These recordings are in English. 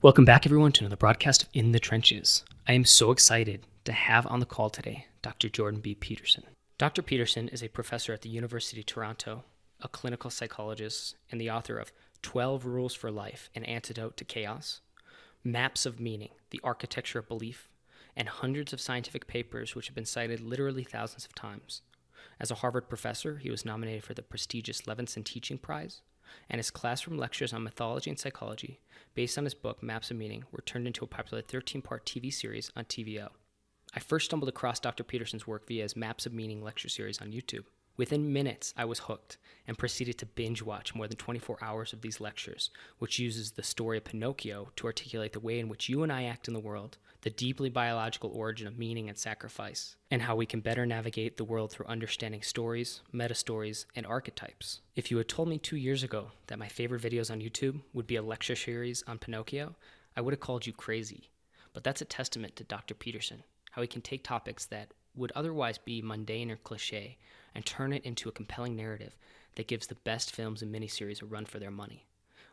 Welcome back, everyone, to another broadcast of In the Trenches. I am so excited to have on the call today Dr. Jordan B. Peterson. Dr. Peterson is a professor at the University of Toronto, a clinical psychologist, and the author of 12 Rules for Life, An Antidote to Chaos, Maps of Meaning, The Architecture of Belief, and hundreds of scientific papers which have been cited literally thousands of times. As a Harvard professor, he was nominated for the prestigious Levinson Teaching Prize, and his classroom lectures on mythology and psychology, based on his book Maps of Meaning, were turned into a popular 13-part TV series on TVO. I first stumbled across Dr. Peterson's work via his Maps of Meaning lecture series on YouTube. Within minutes, I was hooked and proceeded to binge watch more than 24 hours of these lectures, which uses the story of Pinocchio to articulate the way in which you and I act in the world, the deeply biological origin of meaning and sacrifice, and how we can better navigate the world through understanding stories, meta-stories, and archetypes. If you had told me 2 years ago that my favorite videos on YouTube would be a lecture series on Pinocchio, I would have called you crazy. But that's a testament to Dr. Peterson, how he can take topics that would otherwise be mundane or cliche and turn it into a compelling narrative that gives the best films and miniseries a run for their money.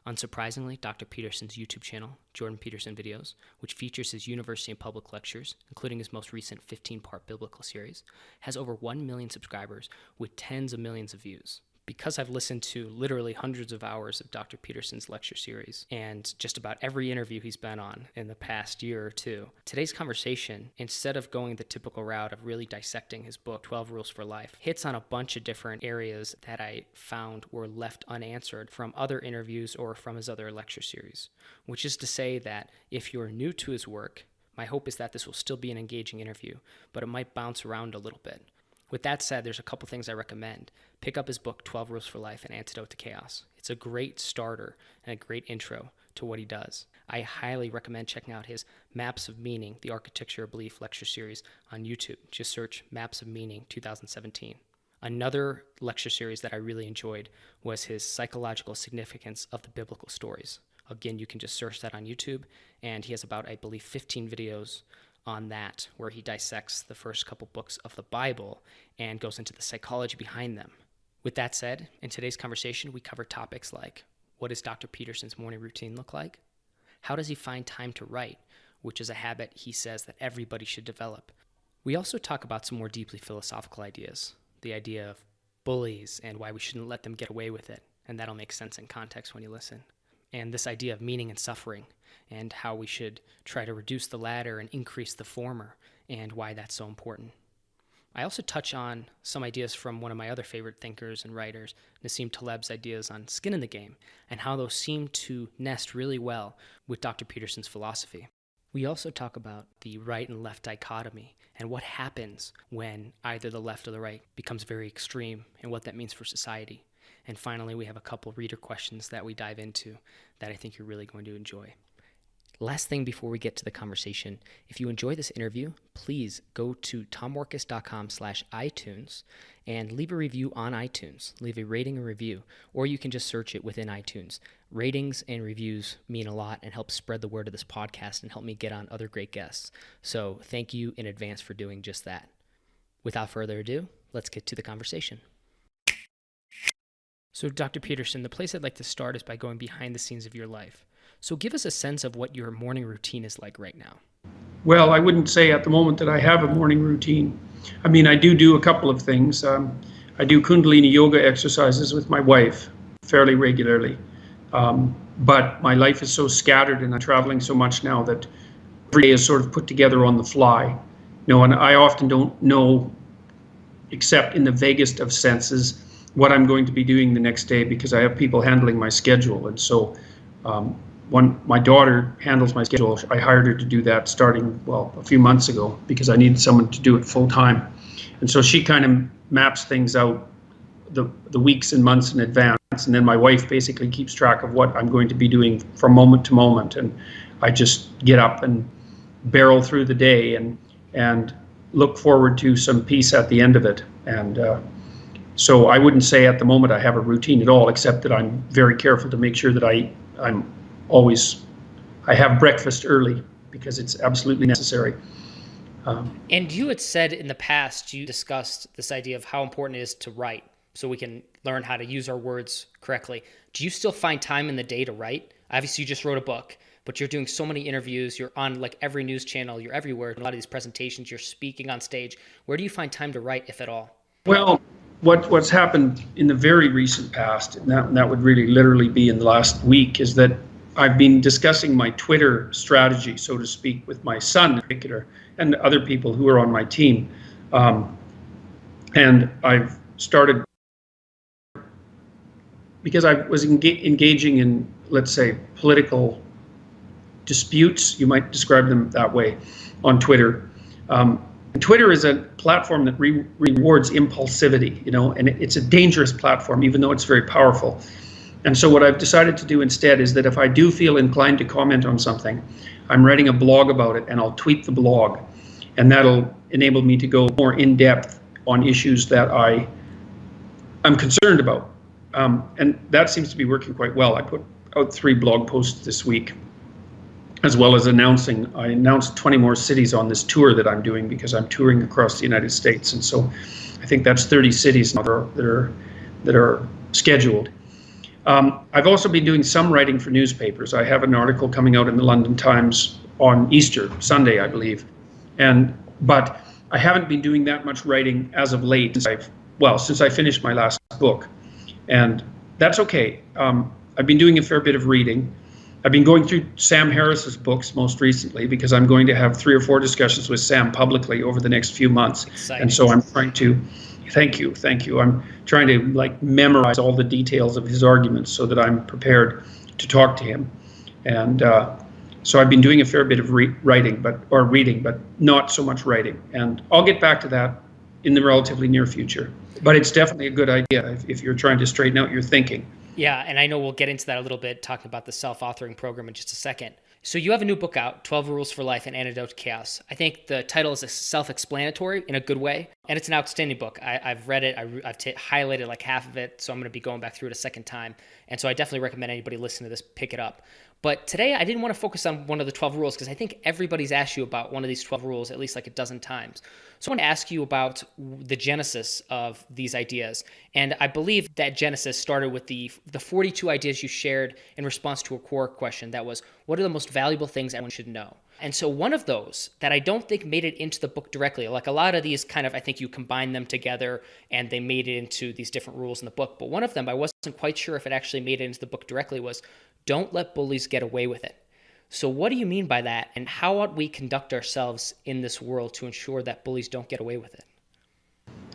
Unsurprisingly, Dr. Peterson's YouTube channel, Jordan Peterson Videos, which features his university and public lectures, including his most recent 15-part biblical series, has over 1 million subscribers with tens of millions of views. Because I've listened to literally hundreds of hours of Dr. Peterson's lecture series and just about every interview he's been on in the past year or two, today's conversation, instead of going the typical route of really dissecting his book, 12 Rules for Life, hits on a bunch of different areas that I found were left unanswered from other interviews or from his other lecture series, which is to say that if you're new to his work, my hope is that this will still be an engaging interview, but it might bounce around a little bit. With that said, there's a couple things I recommend. Pick up his book, 12 Rules for Life, An Antidote to Chaos. It's a great starter and a great intro to what he does. I highly recommend checking out his Maps of Meaning, The Architecture of Belief lecture series on YouTube. Just search Maps of Meaning 2017. Another lecture series that I really enjoyed was his Psychological Significance of the Biblical Stories. Again, you can just search that on YouTube, and he has about, I believe, 15 videos on that, where he dissects the first couple books of the Bible and goes into the psychology behind them. With that said, in today's conversation, we cover topics like, what does Dr. Peterson's morning routine look like? How does he find time to write, which is a habit he says that everybody should develop? We also talk about some more deeply philosophical ideas, the idea of bullies and why we shouldn't let them get away with it, and that'll make sense in context when you listen. And this idea of meaning and suffering, and how we should try to reduce the latter and increase the former, and why that's so important. I also touch on some ideas from one of my other favorite thinkers and writers, Nassim Taleb's ideas on skin in the game, and how those seem to nest really well with Dr. Peterson's philosophy. We also talk about the right and left dichotomy, and what happens when either the left or the right becomes very extreme, and what that means for society. And finally, we have a couple reader questions that we dive into that I think you're really going to enjoy. Last thing before we get to the conversation, if you enjoy this interview, please go to tommorkes.com/iTunes and leave a review on iTunes. Leave a rating and review, or you can just search it within iTunes. Ratings and reviews mean a lot and help spread the word of this podcast and help me get on other great guests. So thank you in advance for doing just that. Without further ado, let's get to the conversation. So Dr. Peterson, the place I'd like to start is by going behind the scenes of your life. So give us a sense of what your morning routine is like right now. Well, I wouldn't say at the moment that I have a morning routine. I mean, I do a couple of things. I do Kundalini yoga exercises with my wife fairly regularly. But my life is so scattered and I'm traveling so much now that every day is sort of put together on the fly. And I often don't know, except in the vaguest of senses, what I'm going to be doing the next day because I have people handling my schedule. And so when my daughter handles my schedule, I hired her to do that starting, a few months ago because I needed someone to do it full time. And so she kind of maps things out the weeks and months in advance. And then my wife basically keeps track of what I'm going to be doing from moment to moment. And I just get up and barrel through the day and look forward to some peace at the end of it. And so I wouldn't say at the moment I have a routine at all, except that I'm very careful to make sure that I have breakfast early because it's absolutely necessary. And you had said in the past, you discussed this idea of how important it is to write so we can learn how to use our words correctly. Do you still find time in the day to write? Obviously, you just wrote a book, but you're doing so many interviews. You're on like every news channel. You're everywhere. A lot of these presentations, you're speaking on stage. Where do you find time to write, if at all? Well, what's happened in the very recent past, and that would really literally be in the last week, is that I've been discussing my Twitter strategy, so to speak, with my son in particular, and other people who are on my team. And I've started, because I was engaging in, let's say, political disputes, you might describe them that way, on Twitter. Twitter is a platform that rewards impulsivity, and it's a dangerous platform, even though it's very powerful. And so what I've decided to do instead is that if I do feel inclined to comment on something, I'm writing a blog about it, and I'll tweet the blog, and that'll enable me to go more in depth on issues that I'm concerned about. And that seems to be working quite well. I put out 3 blog posts this week, as well as I announced 20 more cities on this tour that I'm doing, because I'm touring across the United States. And so I think that's 30 cities now that are scheduled. I've also been doing some writing for newspapers. I have an article coming out in the London Times on Easter Sunday, I believe. But I haven't been doing that much writing as of late, since I finished my last book. And that's okay. I've been doing a fair bit of reading. I've been going through Sam Harris's books most recently, because I'm going to have 3 or 4 discussions with Sam publicly over the next few months. Exciting. And so I'm trying to, thank you. I'm trying to memorize all the details of his arguments so that I'm prepared to talk to him. And so I've been doing a fair bit of reading, but not so much writing. And I'll get back to that in the relatively near future. But it's definitely a good idea if you're trying to straighten out your thinking. Yeah, and I know we'll get into that a little bit, talking about the self-authoring program in just a second. So you have a new book out, 12 Rules for Life, An Antidote to Chaos. I think the title is self-explanatory in a good way, and it's an outstanding book. I've read it. I've highlighted like half of it, so I'm going to be going back through it a second time. And so I definitely recommend anybody listening to this pick it up. But today I didn't want to focus on one of the 12 rules, because I think everybody's asked you about one of these 12 rules at least like a dozen times. So I want to ask you about the genesis of these ideas. And I believe that genesis started with the 42 ideas you shared in response to a Quora question that was, what are the most valuable things everyone should know? And so one of those that I don't think made it into the book directly, like a lot of these kind of, I think you combine them together and they made it into these different rules in the book. But one of them, I wasn't quite sure if it actually made it into the book directly, was don't let bullies get away with it. So what do you mean by that? And how ought we conduct ourselves in this world to ensure that bullies don't get away with it?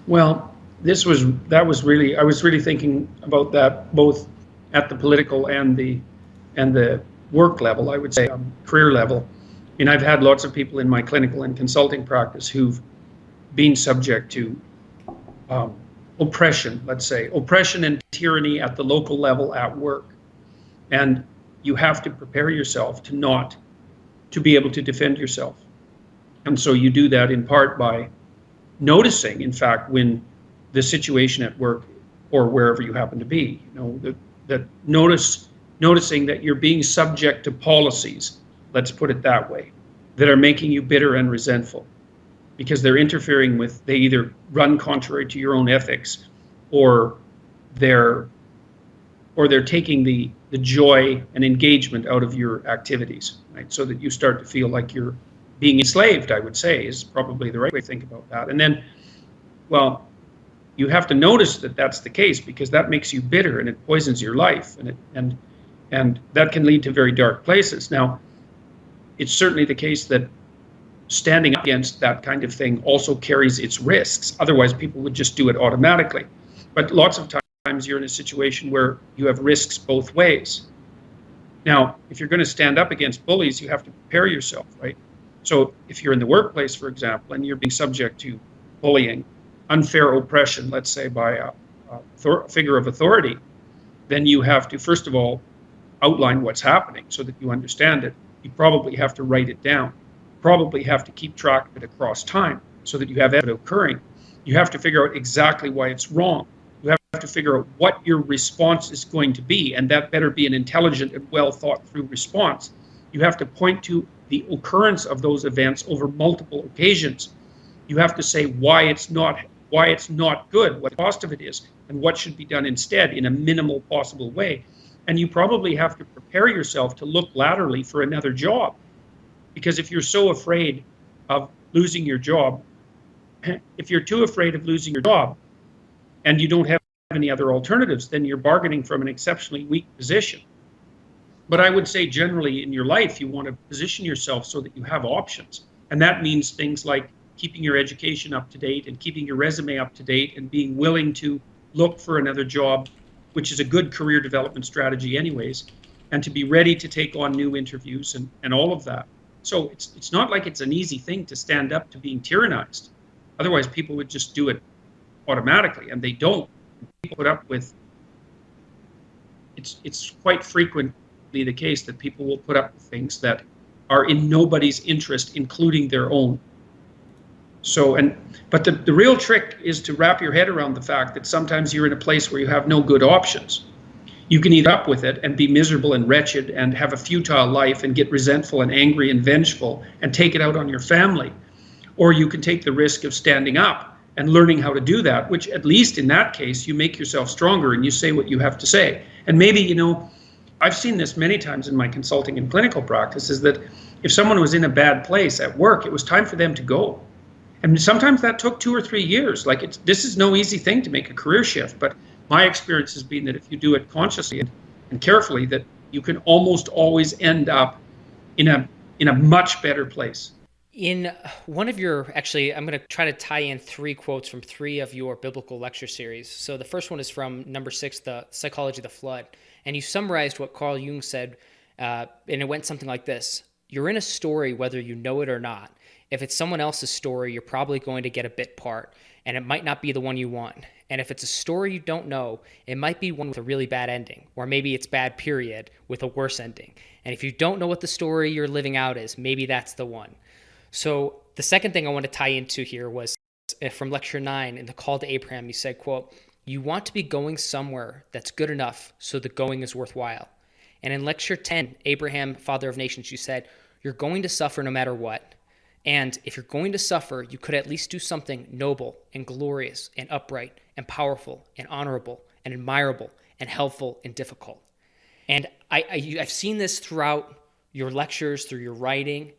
Well, I was really thinking about that both at the political and the work level, I would say, career level. I mean, I've had lots of people in my clinical and consulting practice who've been subject to oppression, let's say, oppression and tyranny at the local level at work. And you have to prepare yourself to be able to defend yourself. And so you do that in part by noticing, in fact, when the situation at work or wherever you happen to be, noticing that you're being subject to policies, let's put it that way, that are making you bitter and resentful, because they're interfering with, they either run contrary to your own ethics, or they're taking the joy and engagement out of your activities, right? So that you start to feel like you're being enslaved, I would say, is probably the right way to think about that. And then, well, you have to notice that that's the case, because that makes you bitter and it poisons your life, and that can lead to very dark places. Now, it's certainly the case that standing up against that kind of thing also carries its risks. Otherwise, people would just do it automatically. But lots of times you're in a situation where you have risks both ways. Now, if you're going to stand up against bullies, you have to prepare yourself, right? So if you're in the workplace, for example, and you're being subject to bullying, unfair oppression, let's say by a figure of authority, then you have to, first of all, outline what's happening so that you understand it. You probably have to write it down. Probably have to keep track of it across time so that you have it occurring. You have to figure out exactly why it's wrong. You have to figure out what your response is going to be, and that better be an intelligent and well thought through response. You have to point to the occurrence of those events over multiple occasions. You have to say why it's not good, what the cost of it is, and what should be done instead in a minimal possible way. And you probably have to prepare yourself to look laterally for another job. Because if you're so afraid of losing your job, if you're too afraid of losing your job and you don't have any other alternatives, then you're bargaining from an exceptionally weak position. But I would say generally in your life, you want to position yourself so that you have options. And that means things like keeping your education up to date and keeping your resume up to date and being willing to look for another job, which is a good career development strategy anyways, and to be ready to take on new interviews and all of that. So it's not like it's an easy thing to stand up to being tyrannized. Otherwise, people would just do it automatically, and they don't. People put up with, it's quite frequently the case that people will put up with things that are in nobody's interest, including their own. So, but the real trick is to wrap your head around the fact that sometimes you're in a place where you have no good options. You can eat up with it and be miserable and wretched and have a futile life and get resentful and angry and vengeful and take it out on your family. Or you can take the risk of standing up and learning how to do that, which at least in that case, you make yourself stronger and you say what you have to say. And maybe, I've seen this many times in my consulting and clinical practice, is that if someone was in a bad place at work, it was time for them to go. And sometimes that took 2 or 3 years. This is no easy thing to make a career shift, but my experience has been that if you do it consciously and carefully, that you can almost always end up in a much better place. In one of I'm going to try to tie in 3 quotes from 3 of your biblical lecture series. So the first one is from number 6, The Psychology of the Flood. And you summarized what Carl Jung said, and it went something like this. You're in a story whether you know it or not. If it's someone else's story, you're probably going to get a bit part, and it might not be the one you want. And if it's a story you don't know, it might be one with a really bad ending, or maybe it's bad period with a worse ending. And if you don't know what the story you're living out is, maybe that's the one. So the second thing I want to tie into here was from lecture 9 in the Call to Abraham. You said, quote, you want to be going somewhere that's good enough so the going is worthwhile. And in lecture 10, Abraham, Father of Nations, you said, you're going to suffer no matter what. And if you're going to suffer, you could at least do something noble and glorious and upright and powerful and honorable and admirable and helpful and difficult. And I've seen this throughout your lectures, through your writing.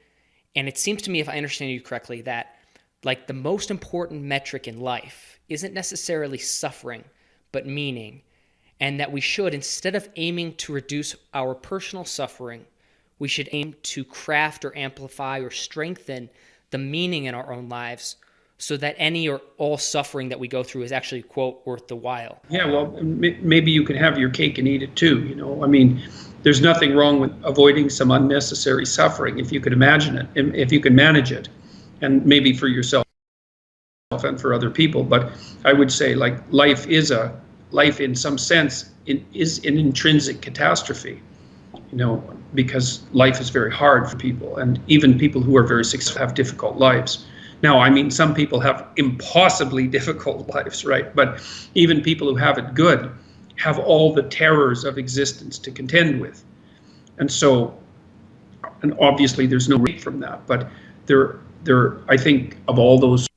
And it seems to me, if I understand you correctly, that the most important metric in life isn't necessarily suffering, but meaning. And that we should, instead of aiming to reduce our personal suffering, we should aim to craft or amplify or strengthen the meaning in our own lives so that any or all suffering that we go through is actually, quote, worth the while. Yeah, well, maybe you can have your cake and eat it too, I mean, there's nothing wrong with avoiding some unnecessary suffering if you could imagine it, if you can manage it, and maybe for yourself and for other people. But I would say life in some sense is an intrinsic catastrophe. Because life is very hard for people, and even people who are very successful have difficult lives. Now, I mean, some people have impossibly difficult lives, right? But even people who have it good have all the terrors of existence to contend with. And obviously there's no relief from that, but I think of all those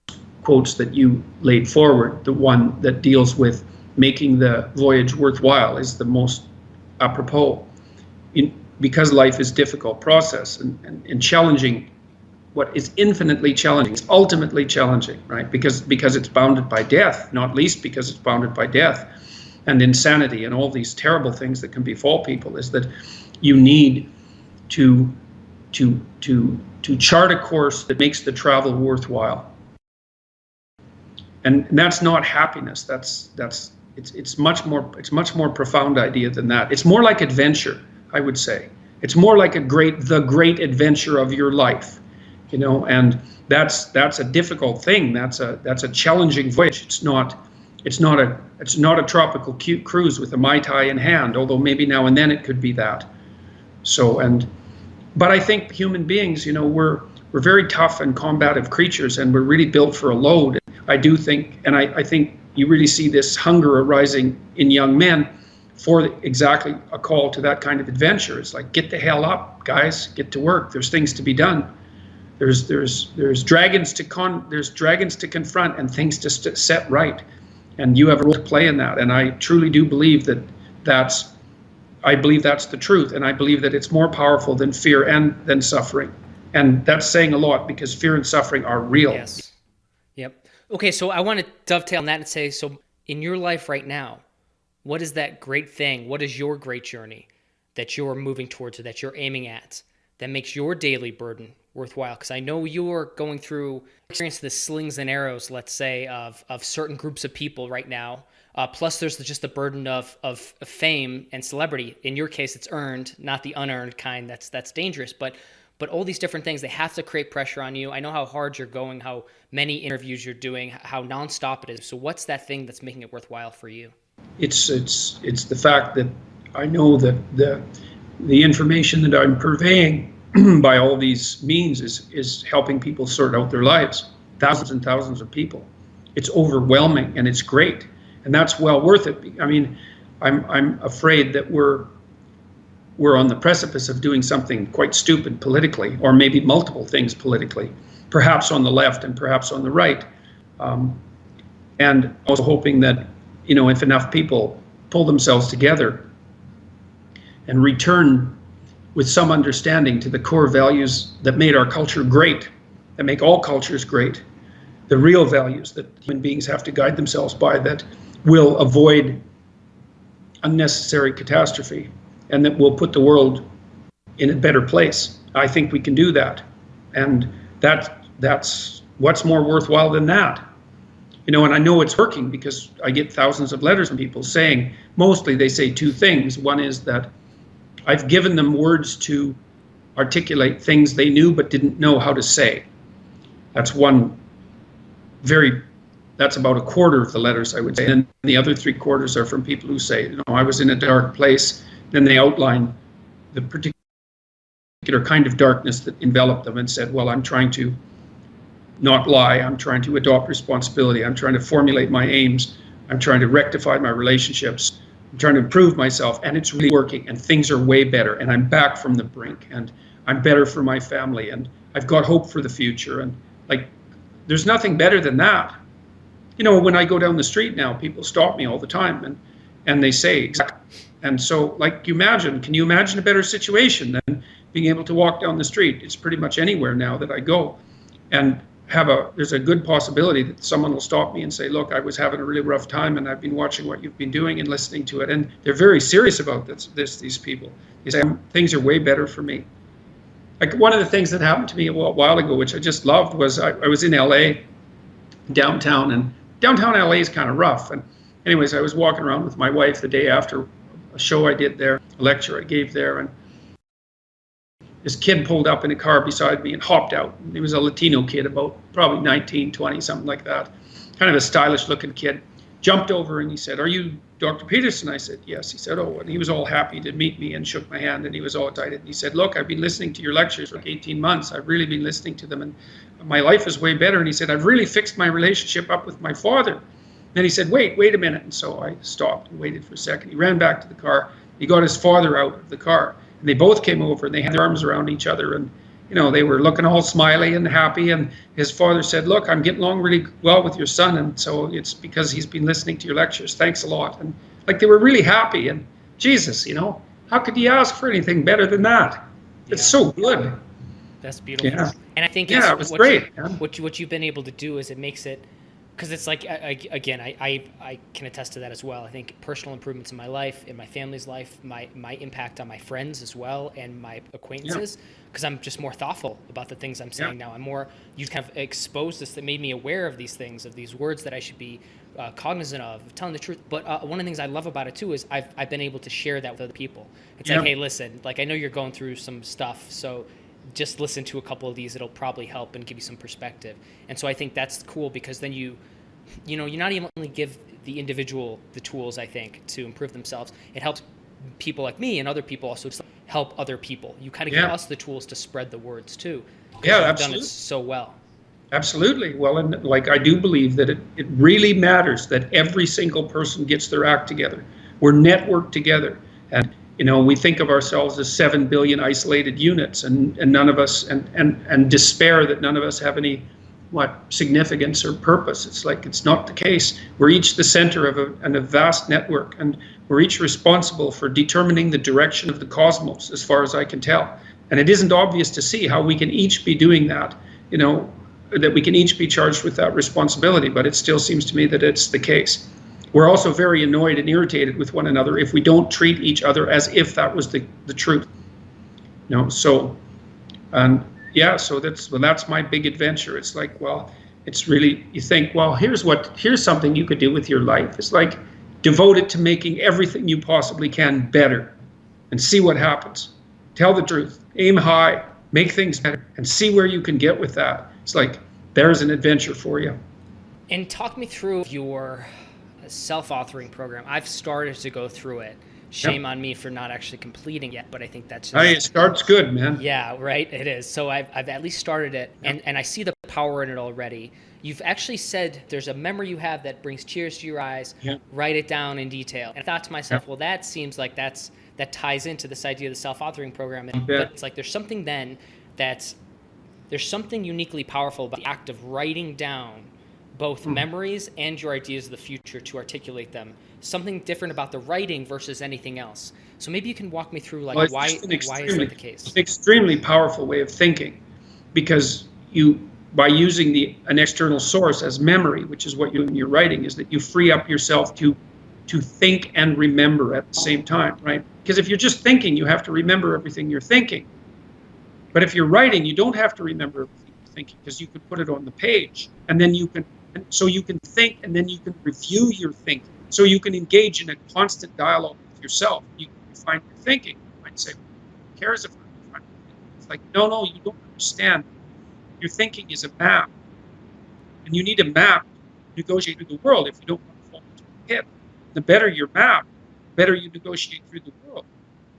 quotes that you laid forward, the one that deals with making the voyage worthwhile is the most apropos. Because life is a difficult process and challenging, what is infinitely challenging, it's ultimately challenging, right? Because it's bounded by death, not least because it's bounded by death and insanity and all these terrible things that can befall people, is that you need to chart a course that makes the travel worthwhile. And that's not happiness. It's much more profound idea than that. It's more like adventure, I would say. It's more like the great adventure of your life, and that's a difficult thing. That's a challenging voyage. It's not a tropical cruise with a Mai Tai in hand, although maybe now and then it could be that. But I think human beings, we're very tough and combative creatures, and we're really built for a load. I do think, and I think you really see this hunger arising in young men for exactly a call to that kind of adventure. It's like, get the hell up, guys, get to work. There's things to be done. There's dragons to confront and things to set right. And you have a role to play in that. And I truly do believe that that's I believe that's the truth, and I believe that it's more powerful than fear and than suffering. And that's saying a lot, because fear and suffering are real. Yes. Yep. Okay, so I want to dovetail on that and say, so in your life right now, what is that great thing? What is your great journey that you're moving towards, or that you're aiming at, that makes your daily burden worthwhile? Because I know you're going through experience the slings and arrows, let's say, of certain groups of people right now. Plus, there's just the burden of fame and celebrity. In your case, it's earned, not the unearned kind. That's dangerous. But all these different things, they have to create pressure on you. I know how hard you're going, how many interviews you're doing, how nonstop it is. So what's that thing that's making it worthwhile for you? It's the fact that I know that the information that I'm purveying by all these means is helping people sort out their lives. Thousands and thousands of people. It's overwhelming, and it's great, and that's well worth it. I mean, I'm afraid that we're on the precipice of doing something quite stupid politically, or maybe multiple things politically, perhaps on the left and perhaps on the right. And also hoping that, if enough people pull themselves together and return with some understanding to the core values that made our culture great, that make all cultures great, the real values that human beings have to guide themselves by, that will avoid unnecessary catastrophe, and that will put the world in a better place. I think we can do that. And that's what's more worthwhile than that. And I know it's working, because I get thousands of letters from people saying, mostly they say two things. One is that I've given them words to articulate things they knew but didn't know how to say. That's that's about a quarter of the letters, I would say. And the other 3/4 are from people who say, I was in a dark place. Then they outline the particular kind of darkness that enveloped them and said, well, I'm trying to not lie. I'm trying to adopt responsibility. I'm trying to formulate my aims. I'm trying to rectify my relationships. I'm trying to improve myself, and it's really working, and things are way better, and I'm back from the brink, and I'm better for my family, and I've got hope for the future. And there's nothing better than that. When I go down the street now, people stop me all the time, and they say exactly. And so, can you imagine a better situation than being able to walk down the street? It's pretty much anywhere now that I go, and there's a good possibility that someone will stop me and say, look, I was having a really rough time, and I've been watching what you've been doing and listening to it. And they're very serious about these people. They say, things are way better for me. One of the things that happened to me a while ago, which I just loved, was I was in LA, downtown, and downtown LA is kind of rough. And anyways, I was walking around with my wife the day after a show I did there, a lecture I gave there, and this kid pulled up in a car beside me and hopped out. He was a Latino kid, about probably 19, 20, something like that. Kind of a stylish looking kid. Jumped over and he said, are you Dr. Peterson? I said, yes. He said, oh, and he was all happy to meet me and shook my hand, and he was all excited. And he said, look, I've been listening to your lectures for 18 months. I've really been listening to them, and my life is way better. And he said, I've really fixed my relationship up with my father. Then he said, wait a minute. And so I stopped and waited for a second. He ran back to the car. He got his father out of the car. And they both came over, and they had their arms around each other, and they were looking all smiley and happy. And his father said, look, I'm getting along really well with your son, and so it's because he's been listening to your lectures. Thanks a lot. And they were really happy. And Jesus, how could you ask for anything better than that? It's so good. That's beautiful. Yeah. And I think it was great. What you've been able to do is it makes it, because it's again, I can attest to that as well. I think personal improvements in my life, in my family's life, my impact on my friends as well, and my acquaintances, because I'm just more thoughtful about the things I'm saying now. You kind of exposed this, that made me aware of these things, of these words that I should be cognizant of telling the truth. But one of the things I love about it too is I've been able to share that with other people. It's hey, listen, I know you're going through some stuff, so just listen to a couple of these. It'll probably help and give you some perspective. And so I think that's cool, because then you not even only give the individual the tools, I think, to improve themselves. It helps people like me and other people also help other people. You kind of give us the tools to spread the words too. Yeah, you've absolutely. done it so well. Absolutely. Well, and I do believe that it really matters that every single person gets their act together. We're networked together. And we think of ourselves as 7 billion isolated units, and none of us, and despair that none of us have any significance or purpose. It's not the case. We're each the center of a vast network, and We're each responsible for determining the direction of the cosmos, as far as I can tell. And it isn't obvious to see how we can each be doing that, that we can each be charged with that responsibility, but it still seems to me that it's the case. We're also very annoyed and irritated with one another if we don't treat each other as if that was the truth. So that's my big adventure. It's like, well, it's really, you think, well, here's something you could do with your life. It's like, devote it to making everything you possibly can better and see what happens. Tell the truth, aim high, make things better, and see where you can get with that. It's like, there's an adventure for you. And talk me through your self-authoring program. I've started to go through it. Shame on me for not actually completing yet, but I think that's just... It starts good, man. Yeah, right, it is. So I've at least started it, and I see the power in it already. You've actually said there's a memory you have that brings tears to your eyes. Write it down in detail. And I thought to myself, well, that seems like that ties into this idea of the self-authoring program. But it's like there's something then there's something uniquely powerful about the act of writing down both memories and your ideas of the future to articulate them. Something different about the writing versus anything else. So maybe you can walk me through why is that the case? An extremely powerful way of thinking, because by using an external source as memory, which is what you do in your writing, is that you free up yourself to think and remember at the same time, right? Because if you're just thinking, you have to remember everything you're thinking. But if you're writing, you don't have to remember everything you're thinking, because you can put it on the page, and then you can think, and then you can review your thinking. So you can engage in a constant dialogue with yourself. You can refine your thinking. You might say, who cares if I refine my thinking? It's like, no, you don't understand. Your thinking is a map. And you need a map to negotiate through the world if you don't want to fall into a pit. The better your map, the better you negotiate through the world.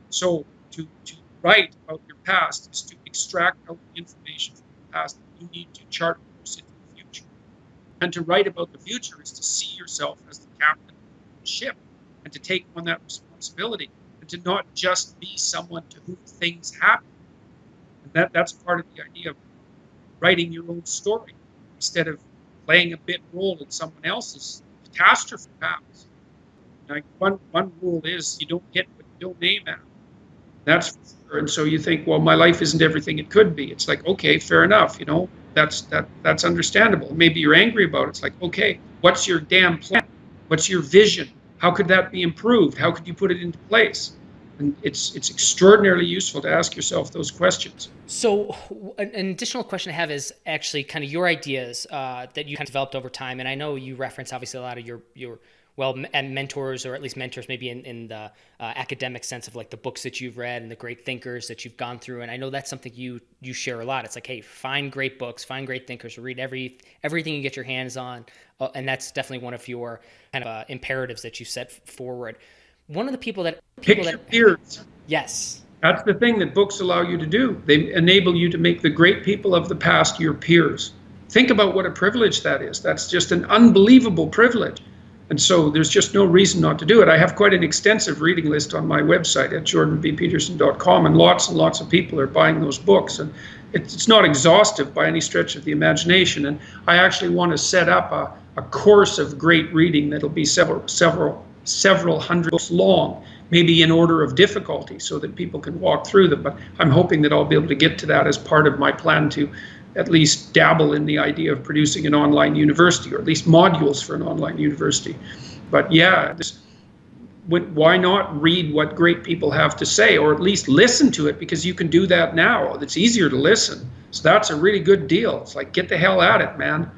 So to write about your past is to extract out the information from the past that you need to chart course into the future. And to write about the future is to see yourself as the captain of the ship and to take on that responsibility and to not just be someone to whom things happen. And that's part of the idea of writing your own story instead of playing a bit role in someone else's catastrophe perhaps. Like one rule is you don't get what you don't aim at. That's for sure. And so you think, well, my life isn't everything it could be. It's like, okay, fair enough, that's understandable. Maybe you're angry about it. It's like, okay, what's your damn plan? What's your vision? How could that be improved? How could you put it into place? And it's extraordinarily useful to ask yourself those questions. So an additional question I have is actually kind of your ideas that you kind of developed over time. And I know you reference obviously a lot of your mentors, or at least mentors maybe in the academic sense of like the books that you've read and the great thinkers that you've gone through. And I know that's something you share a lot. It's like, hey, find great books, find great thinkers, read everything you get your hands on. And that's definitely one of your kind of imperatives that you set forward. One of the people that peers. Yes. That's the thing that books allow you to do. They enable you to make the great people of the past your peers. Think about what a privilege that is. That's just an unbelievable privilege. And so there's just no reason not to do it. I have quite an extensive reading list on my website at jordanbpeterson.com, and lots of people are buying those books. And it's not exhaustive by any stretch of the imagination. And I actually want to set up a course of great reading that'll be several hundred books long, maybe in order of difficulty, so that people can walk through them. But I'm hoping that I'll be able to get to that as part of my plan to at least dabble in the idea of producing an online university, or at least modules for an online university. But yeah, why not read what great people have to say, or at least listen to it, because you can do that now. It's easier to listen. So that's a really good deal. It's like, get the hell at it, man.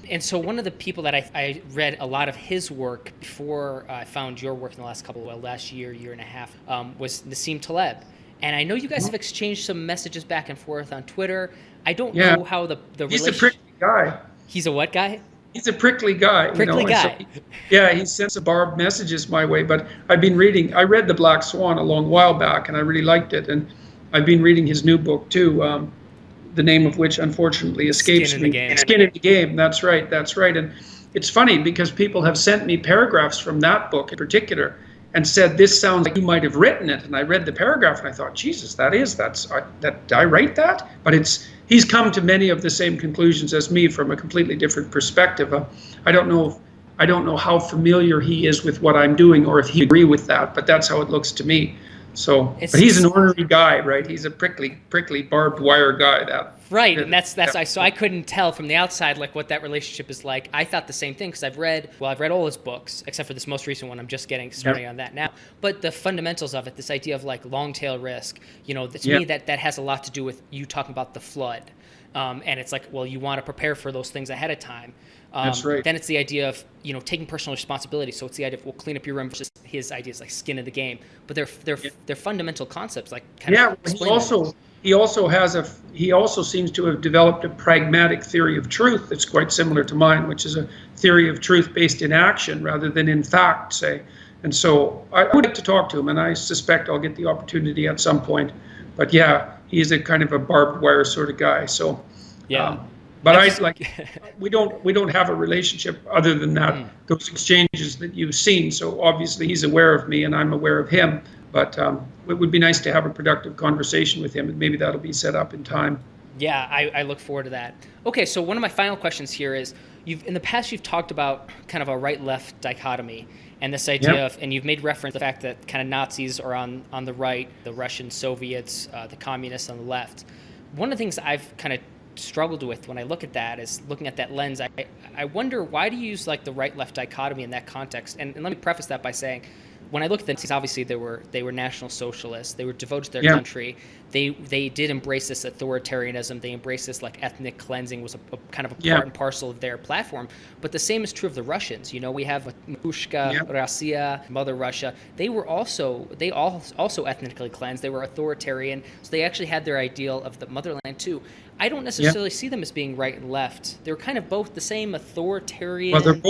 And so one of the people that I read a lot of his work before I found your work in the last year and a half, was Nassim Taleb. And I know you guys have exchanged some messages back and forth on Twitter. I don't know how the He's a prickly guy. He's a what guy? He's a prickly guy. Prickly guy. So he sends some barbed messages my way. But I read The Black Swan a long while back, and I really liked it. And I've been reading his new book too, the name of which unfortunately escapes me. Skin in the Game. That's right. And it's funny because people have sent me paragraphs from that book in particular and said, this sounds like you might have written it. And I read the paragraph and I thought, Jesus, did I write that? But he's come to many of the same conclusions as me from a completely different perspective. I don't know I don't know how familiar he is with what I'm doing or if he agree with that, but that's how it looks to me. So, but he's an ornery guy, right? He's a prickly barbed wire guy. Right, and so I couldn't tell from the outside like what that relationship is like. I thought the same thing because I've read all his books except for this most recent one. I'm just starting on that now. But the fundamentals of it, this idea of like long tail risk, to me that has a lot to do with you talking about the flood. And it's like, well, you want to prepare for those things ahead of time. That's right. Then it's the idea of, taking personal responsibility. So it's the idea of, we'll clean up your room versus his ideas like skin in the game. But they're fundamental concepts, like kind of explain he also seems to have developed a pragmatic theory of truth that's quite similar to mine, which is a theory of truth based in action rather than in fact, say. And so I would like to talk to him, and I suspect I'll get the opportunity at some point. But yeah, he's a kind of a barbed wire sort of guy. So yeah. But we don't have a relationship other than that, those exchanges that you've seen. So obviously he's aware of me and I'm aware of him. But it would be nice to have a productive conversation with him, and maybe that'll be set up in time. Yeah, I look forward to that. Okay, so one of my final questions here is, in the past you've talked about kind of a right-left dichotomy, and this idea of, and you've made reference to the fact that kind of Nazis are on the right, the Russian Soviets, the communists on the left. One of the things I've kind of struggled with when I look at that is looking at that lens. I wonder, why do you use like the right-left dichotomy in that context? And let me preface that by saying, when I look at them, obviously they were National Socialists. They were devoted to their country. They did embrace this authoritarianism. They embraced this like ethnic cleansing was a kind of a part and parcel of their platform. But the same is true of the Russians. We have Matryoshka, Russia, Mother Russia. They also ethnically cleansed. They were authoritarian. So they actually had their ideal of the motherland too. I don't necessarily see them as being right and left. They're kind of both the same authoritarian monstrosity.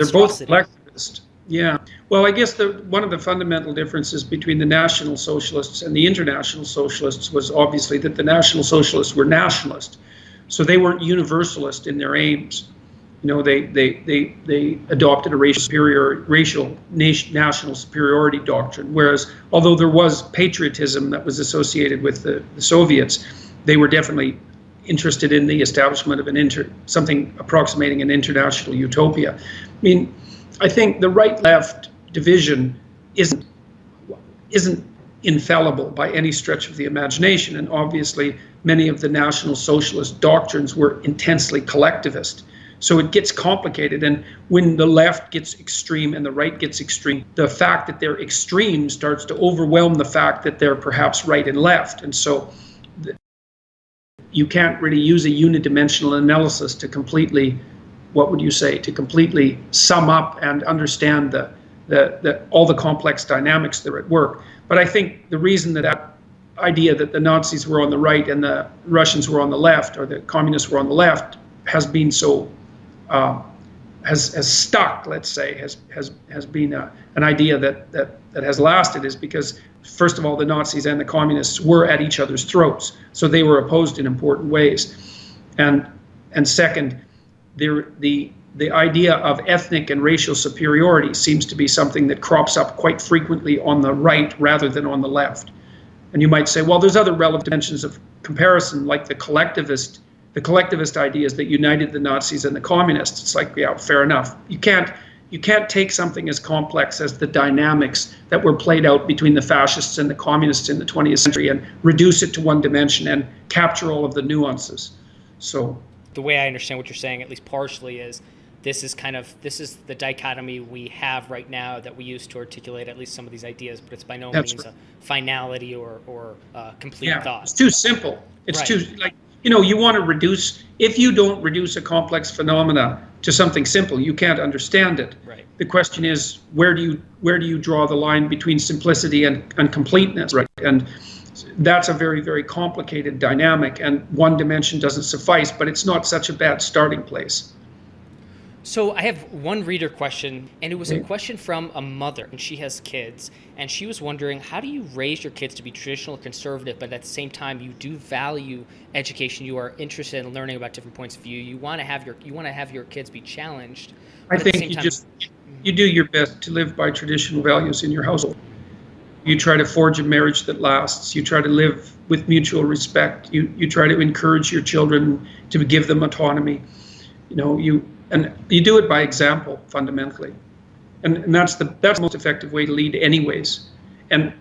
They're both collectivist. Yeah. Well, I guess one of the fundamental differences between the National Socialists and the International Socialists was obviously that the National Socialists were nationalist. So they weren't universalist in their aims. They adopted a national superiority doctrine, whereas although there was patriotism that was associated with the Soviets, they were definitely interested in the establishment of something approximating an international utopia. I mean, I think the right-left division isn't infallible by any stretch of the imagination, and obviously many of the National Socialist doctrines were intensely collectivist. So it gets complicated, and when the left gets extreme and the right gets extreme, the fact that they're extreme starts to overwhelm the fact that they're perhaps right and left, and so you can't really use a unidimensional analysis to completely sum up and understand all the complex dynamics that are at work. But I think the reason that idea that the Nazis were on the right and the Russians were on the left, or the communists were on the left, has been so has stuck, let's say, has been an idea that has lasted, is because, first of all, the Nazis and the communists were at each other's throats, so they were opposed in important ways, and second, the idea of ethnic and racial superiority seems to be something that crops up quite frequently on the right rather than on the left. And you might say, well, there's other relevant dimensions of comparison, like the collectivist ideas that united the Nazis and the communists. It's like, yeah, fair enough. You can't take something as complex as the dynamics that were played out between the fascists and the communists in the 20th century and reduce it to one dimension and capture all of the nuances. So the way I understand what you're saying, at least partially, is this is the dichotomy we have right now that we use to articulate at least some of these ideas, but it's by no means a finality or complete thought. It's too simple. It's too, you want to reduce, if you don't reduce a complex phenomena to something simple, you can't understand it. Right. The question is, where do you draw the line between simplicity and completeness? Right. And that's a very, very complicated dynamic, and one dimension doesn't suffice, but it's not such a bad starting place. So I have one reader question, and it was a question from a mother, and she has kids, and she was wondering, how do you raise your kids to be traditional or conservative, but at the same time you do value education, you are interested in learning about different points of view, you want to have your kids be challenged. I think you do your best to live by traditional values in your household. You try to forge a marriage that lasts. You try to live with mutual respect. You try to encourage your children to give them autonomy. And you do it by example, fundamentally. And that's the most effective way to lead anyways. And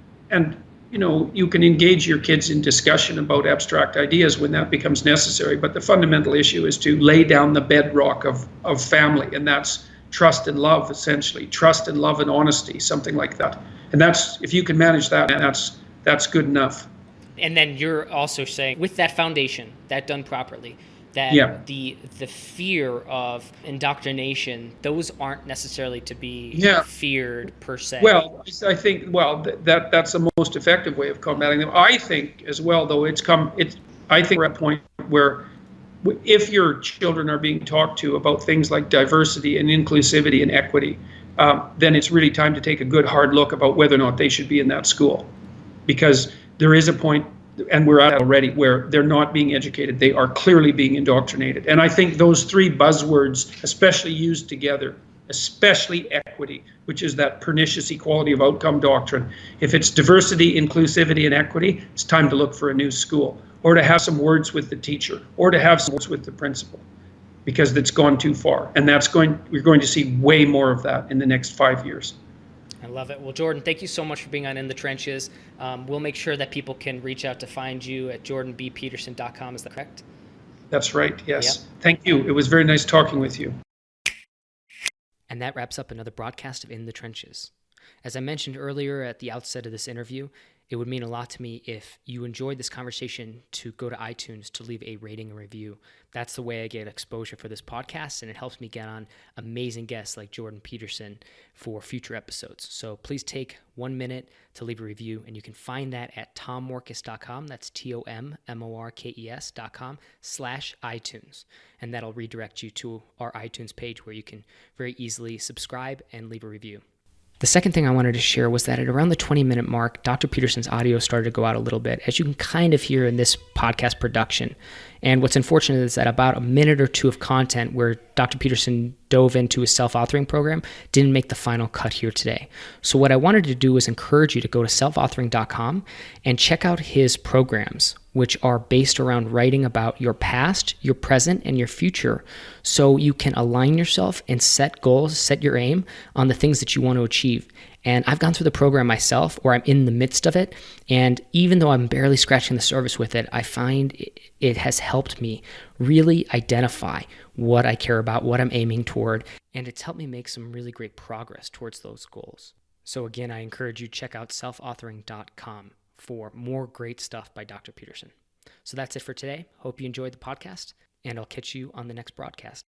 you can engage your kids in discussion about abstract ideas when that becomes necessary, but the fundamental issue is to lay down the bedrock of family, and that's trust and love, essentially. Trust and love and honesty, something like that. And that's, if you can manage that, that's good enough. And then you're also saying, with that foundation, that done properly, that the fear of indoctrination, those aren't necessally to be feared per se. Well, I think that's the most effective way of combating them. I think as well, though, I think we're at a point where if your children are being talked to about things like diversity and inclusivity and equity, then it's really time to take a good hard look about whether or not they should be in that school, because there is a point, and we're at it already, where they're not being educated. They are clearly being indoctrinated. And I think those three buzzwords, especially used together, especially equity, which is that pernicious equality of outcome doctrine. If it's diversity, inclusivity, and equity, it's time to look for a new school, or to have some words with the teacher, or to have some words with the principal, because it's gone too far. And we're going to see way more of that in the next 5 years. I love it. Well, Jordan, thank you so much for being on In the Trenches. We'll make sure that people can reach out to find you at jordanbpeterson.com. Is that correct? That's right, yes. Yep. Thank you. It was very nice talking with you. And that wraps up another broadcast of In the Trenches. As I mentioned earlier at the outset of this interview, it would mean a lot to me if you enjoyed this conversation to go to iTunes to leave a rating and review. That's the way I get exposure for this podcast, and it helps me get on amazing guests like Jordan Peterson for future episodes. So please take 1 minute to leave a review, and you can find that at tommorkes.com. That's TOMMORKES.com/iTunes. And that'll redirect you to our iTunes page where you can very easily subscribe and leave a review. The second thing I wanted to share was that at around the 20-minute mark, Dr. Peterson's audio started to go out a little bit, as you can kind of hear in this podcast production. And what's unfortunate is that about a minute or two of content where Dr. Peterson dove into his self-authoring program didn't make the final cut here today. So what I wanted to do is encourage you to go to selfauthoring.com and check out his programs, which are based around writing about your past, your present, and your future, so you can align yourself and set goals, set your aim on the things that you want to achieve. And I've gone through the program myself, or I'm in the midst of it, and even though I'm barely scratching the surface with it, I find it has helped me really identify what I care about, what I'm aiming toward, and it's helped me make some really great progress towards those goals. So again, I encourage you to check out selfauthoring.com for more great stuff by Dr. Peterson. So that's it for today. Hope you enjoyed the podcast, and I'll catch you on the next broadcast.